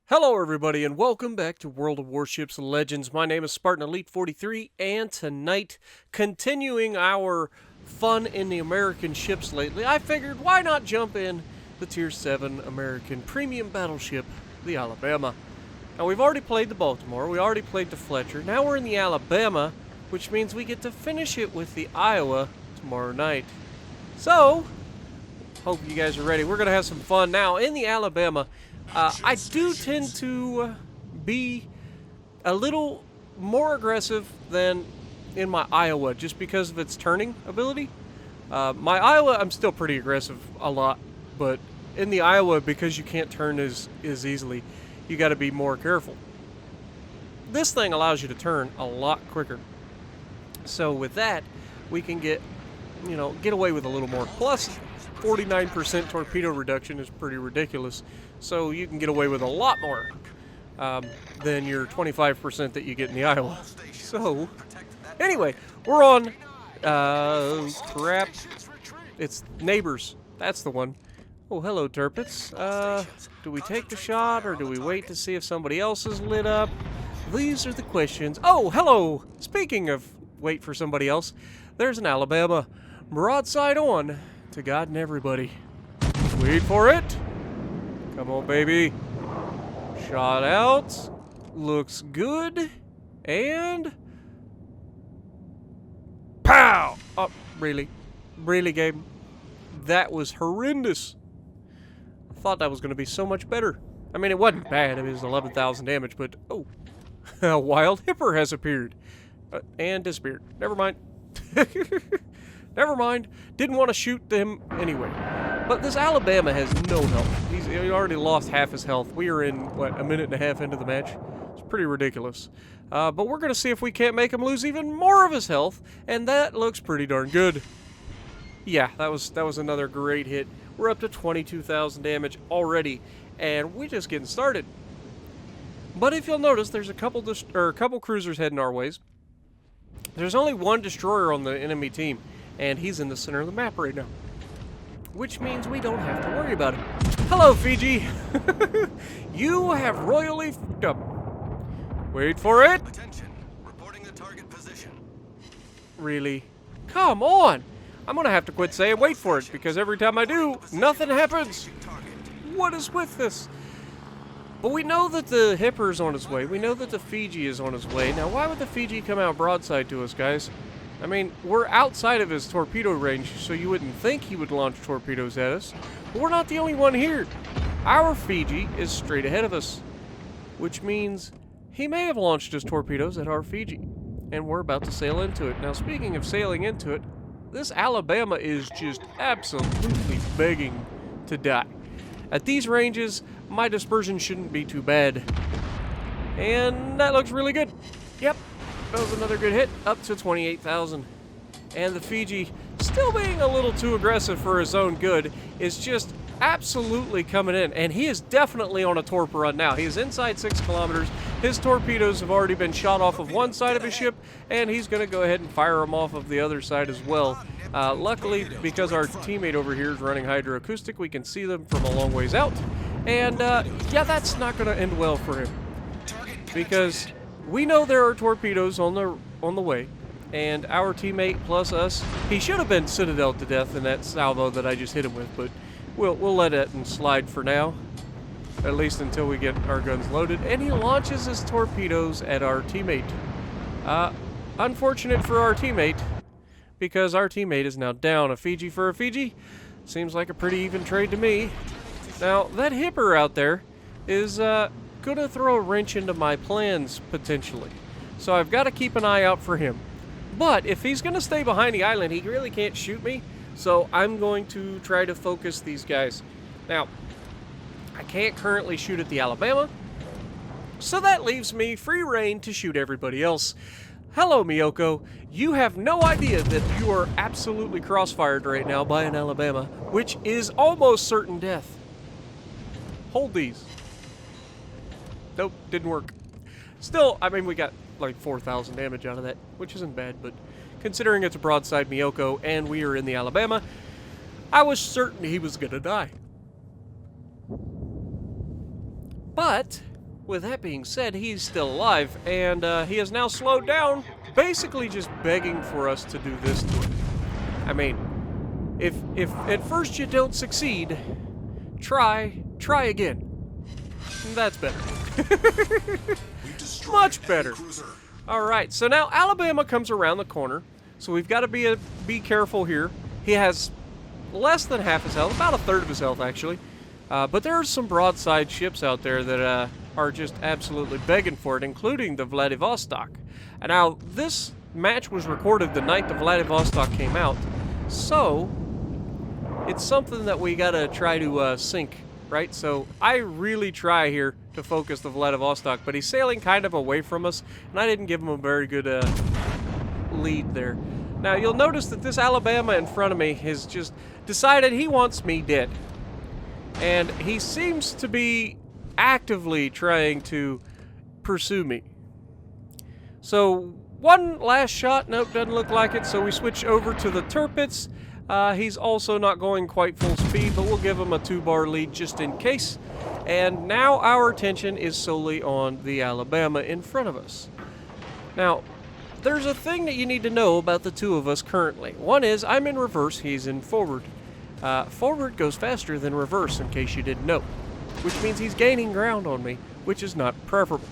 Hello everybody and welcome back to World of Warships Legends. My name is Spartan Elite 43 and tonight, continuing our fun in the American ships lately, I figured why not jump in the Tier 7 American premium battleship, the Alabama. Now we've already played the Baltimore, we already played the Fletcher, now we're in the Alabama, which means we get to finish it with the Iowa tomorrow night. So, hope you guys are ready. We're going to have some fun. Now in the Alabama, I do tend to be a little more aggressive than in my Iowa, just because of its turning ability. My Iowa, I'm still pretty aggressive a lot, but in the Iowa, because you can't turn as easily, you got to be more careful. This thing allows you to turn a lot quicker. So with that, we can get away with a little more. Plus, 49% torpedo reduction is pretty ridiculous. So you can get away with a lot more than your 25% that you get in the Iowa. So, anyway, we're on, crap, it's Neighbors. That's the one. Oh, hello, Turpits. Do we take the shot or do we wait to see if somebody else is lit up? These are the questions. Oh, hello! Speaking of wait for somebody else, there's an Alabama. Broadside on to God and everybody. Wait for it. Come on, baby. Shot out. Looks good. And... pow! Oh, really? Really, Gabe? That was horrendous. I thought that was going to be so much better. I mean, it wasn't bad. It was 11,000 damage, but... oh. A wild hipper has appeared. And disappeared. Never mind. Never mind. Didn't want to shoot them anyway. But this Alabama has no health. He already lost half his health. We are in, what, a minute and a half into the match? It's pretty ridiculous. But we're going to see if we can't make him lose even more of his health, and that looks pretty darn good. Yeah, that was another great hit. We're up to 22,000 damage already, and we're just getting started. But if you'll notice, there's a couple cruisers heading our ways. There's only one destroyer on the enemy team, and he's in the center of the map right now. Which means we don't have to worry about him. Hello, Fiji! You have royally f***ed up. Wait for it! Attention. Reporting the target position. Really? Come on! I'm gonna have to quit saying wait for it, because every time I do, nothing happens! What is with this? But we know that the Hipper is on his way. We know that the Fiji is on his way. Now, why would the Fiji come out broadside to us, guys? I mean, we're outside of his torpedo range, so you wouldn't think he would launch torpedoes at us. But we're not the only one here. Our Fiji is straight ahead of us, which means he may have launched his torpedoes at our Fiji, and we're about to sail into it. Now, speaking of sailing into it, this Alabama is just absolutely begging to die. At these ranges, my dispersion shouldn't be too bad. And that looks really good. Yep. That was another good hit, up to 28,000. And the Fiji, still being a little too aggressive for his own good, is just absolutely coming in. And he is definitely on a torp run now. He is inside 6 kilometers. His torpedoes have already been shot off of one side of his ship, and he's going to go ahead and fire them off of the other side as well. Luckily, because our teammate over here is running hydroacoustic, we can see them from a long ways out. And, yeah, that's not going to end well for him. Because we know there are torpedoes on the way, and our teammate plus us, he should have been Citadel to death in that salvo that I just hit him with, but we'll let it and slide for now, at least until we get our guns loaded. And he launches his torpedoes at our teammate. Unfortunate for our teammate, because our teammate is now down. A Fiji for a Fiji seems like a pretty even trade to me. Now, that Hipper out there is gonna throw a wrench into my plans, potentially. So I've got to keep an eye out for him. But if he's gonna stay behind the island, he really can't shoot me. So I'm going to try to focus these guys. Now, I can't currently shoot at the Alabama, so that leaves me free reign to shoot everybody else. Hello, Miyoko. You have no idea that you are absolutely crossfired right now by an Alabama, which is almost certain death. Hold these. Nope, didn't work. Still, I mean, we got like 4,000 damage out of that, which isn't bad, but considering it's a broadside Miyoko and we are in the Alabama, I was certain he was gonna die. But with that being said, he's still alive, and he has now slowed down, basically just begging for us to do this to him. I mean, if at first you don't succeed, try again. That's better. Much better. Alright, so now Alabama comes around the corner, so we've got to be careful here. He has less than half his health, about a third of his health actually. But there are some broadside ships out there that are just absolutely begging for it, including the Vladivostok. And now, this match was recorded the night the Vladivostok came out, so it's something that we gotta try to sink, right? So I really try here to focus the Vladivostok, but he's sailing kind of away from us, and I didn't give him a very good lead there. Now, you'll notice that this Alabama in front of me has just decided he wants me dead. And he seems to be actively trying to pursue me. So, one last shot. Nope, doesn't look like it. So we switch over to the Tirpitz. He's also not going quite full speed, but we'll give him a 2-bar lead just in case. And now our attention is solely on the Alabama in front of us. Now, there's a thing that you need to know about the two of us currently. One is, I'm in reverse, he's in forward. Forward goes faster than reverse, in case you didn't know. Which means he's gaining ground on me, which is not preferable.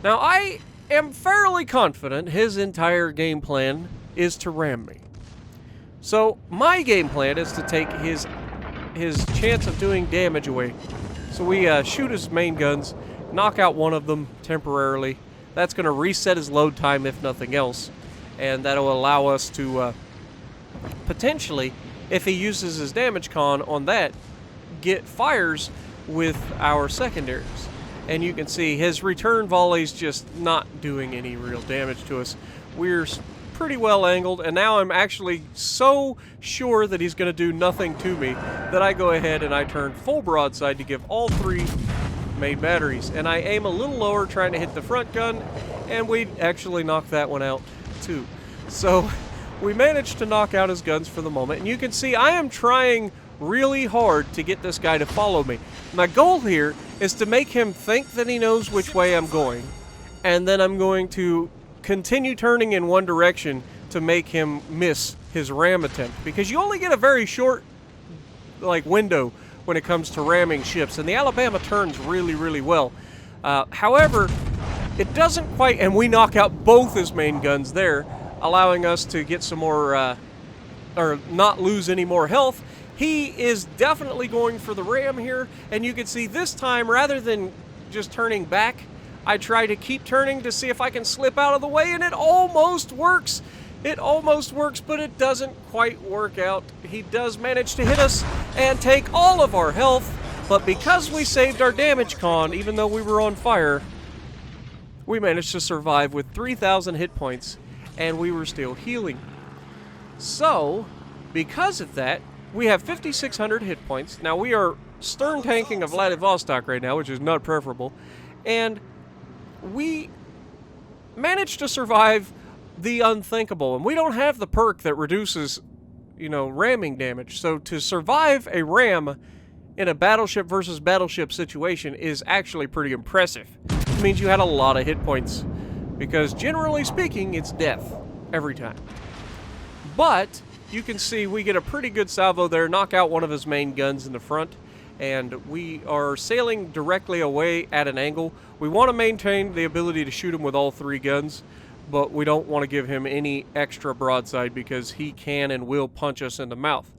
Now, I am fairly confident his entire game plan is to ram me. So, my game plan is to take his chance of doing damage away. So we shoot his main guns, knock out one of them temporarily. That's going to reset his load time, if nothing else. And that'll allow us to potentially, if he uses his damage con on that, get fires with our secondaries. And you can see his return volley's just not doing any real damage to us. We're pretty well angled, and now I'm actually so sure that he's going to do nothing to me that I go ahead and I turn full broadside to give all 3 main batteries. And I aim a little lower trying to hit the front gun, and we actually knocked that one out too. So we managed to knock out his guns for the moment, and you can see I am trying really hard to get this guy to follow me. My goal here is to make him think that he knows which way I'm going, and then I'm going to continue turning in one direction to make him miss his ram attempt, because you only get a very short window when it comes to ramming ships, and the Alabama turns really well. However, it doesn't quite, and we knock out both his main guns there, allowing us to get some more or not lose any more health. He is definitely going for the ram here, and you can see this time, rather than just turning back, I try to keep turning to see if I can slip out of the way, and it almost works. It almost works, but it doesn't quite work out. He does manage to hit us and take all of our health, but because we saved our damage con, even though we were on fire, we managed to survive with 3,000 hit points, and we were still healing. So, because of that, we have 5,600 hit points. Now, we are stern tanking a Vladivostok right now, which is not preferable, and we managed to survive the unthinkable, and we don't have the perk that reduces, ramming damage. So to survive a ram in a battleship versus battleship situation is actually pretty impressive. It means you had a lot of hit points, because generally speaking, it's death every time. But you can see we get a pretty good salvo there, knock out one of his main guns in the front, and we are sailing directly away at an angle. We want to maintain the ability to shoot him with all 3 guns, but we don't want to give him any extra broadside because he can and will punch us in the mouth.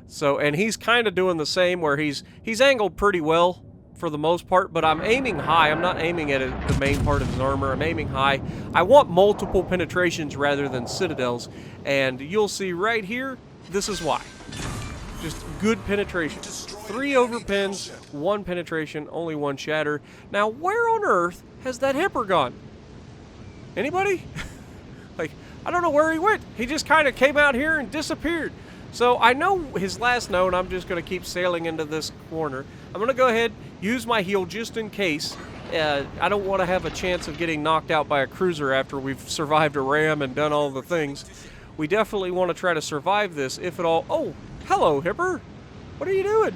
So, and he's kind of doing the same, where he's angled pretty well for the most part, but I'm aiming high. I'm not aiming at the main part of his armor. I'm aiming high. I want multiple penetrations rather than citadels, and you'll see right here, this is why. Just good penetration. 3 overpins, 1 penetration, only 1 shatter. Now, where on earth has that Hipper gone? Anybody? I don't know where he went. He just kind of came out here and disappeared. So I know his last note. I'm just going to keep sailing into this corner. I'm going to go ahead, use my heal just in case. I don't want to have a chance of getting knocked out by a cruiser after we've survived a ram and done all the things. We definitely want to try to survive this, if at all. Oh, hello, Hipper. What are you doing?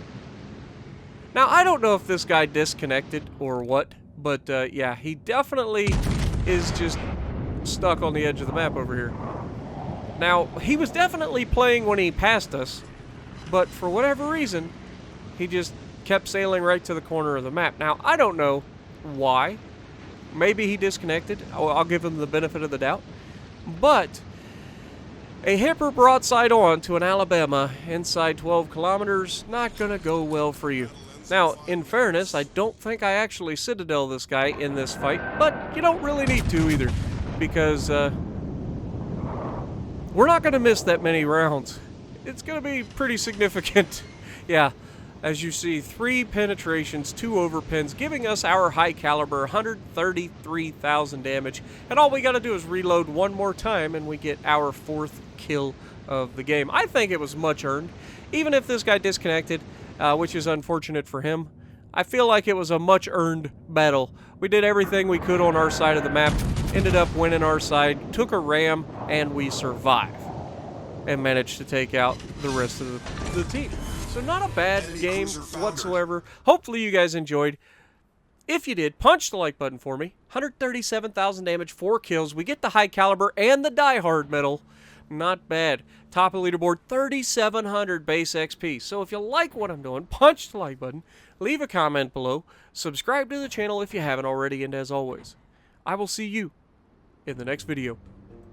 Now, I don't know if this guy disconnected or what, But yeah, he definitely is just stuck on the edge of the map over here. Now, he was definitely playing when he passed us, but for whatever reason, he just kept sailing right to the corner of the map. Now, I don't know why. Maybe he disconnected. I'll give him the benefit of the doubt. But a hipper broadside on to an Alabama inside 12 kilometers, not gonna go well for you. Now, in fairness, I don't think I actually Citadel this guy in this fight, but you don't really need to either, because we're not gonna miss that many rounds. It's gonna be pretty significant. Yeah, as you see, 3 penetrations, 2 overpins, giving us our high caliber 133,000 damage, and all we gotta do is reload one more time and we get our 4th kill of the game. I think it was much earned, even if this guy disconnected, which is unfortunate for him. I feel like it was a much earned battle. We did everything we could on our side of the map, ended up winning our side, took a ram, and we survived and managed to take out the rest of the team. So not a bad game whatsoever. Hopefully you guys enjoyed. If you did, punch the like button for me. 137,000 damage, 4 kills. We get the high caliber and the Die Hard medal. Not bad. Top of the leaderboard, 3,700 base XP. So if you like what I'm doing, punch the like button. Leave a comment below. Subscribe to the channel if you haven't already. And as always, I will see you in the next video.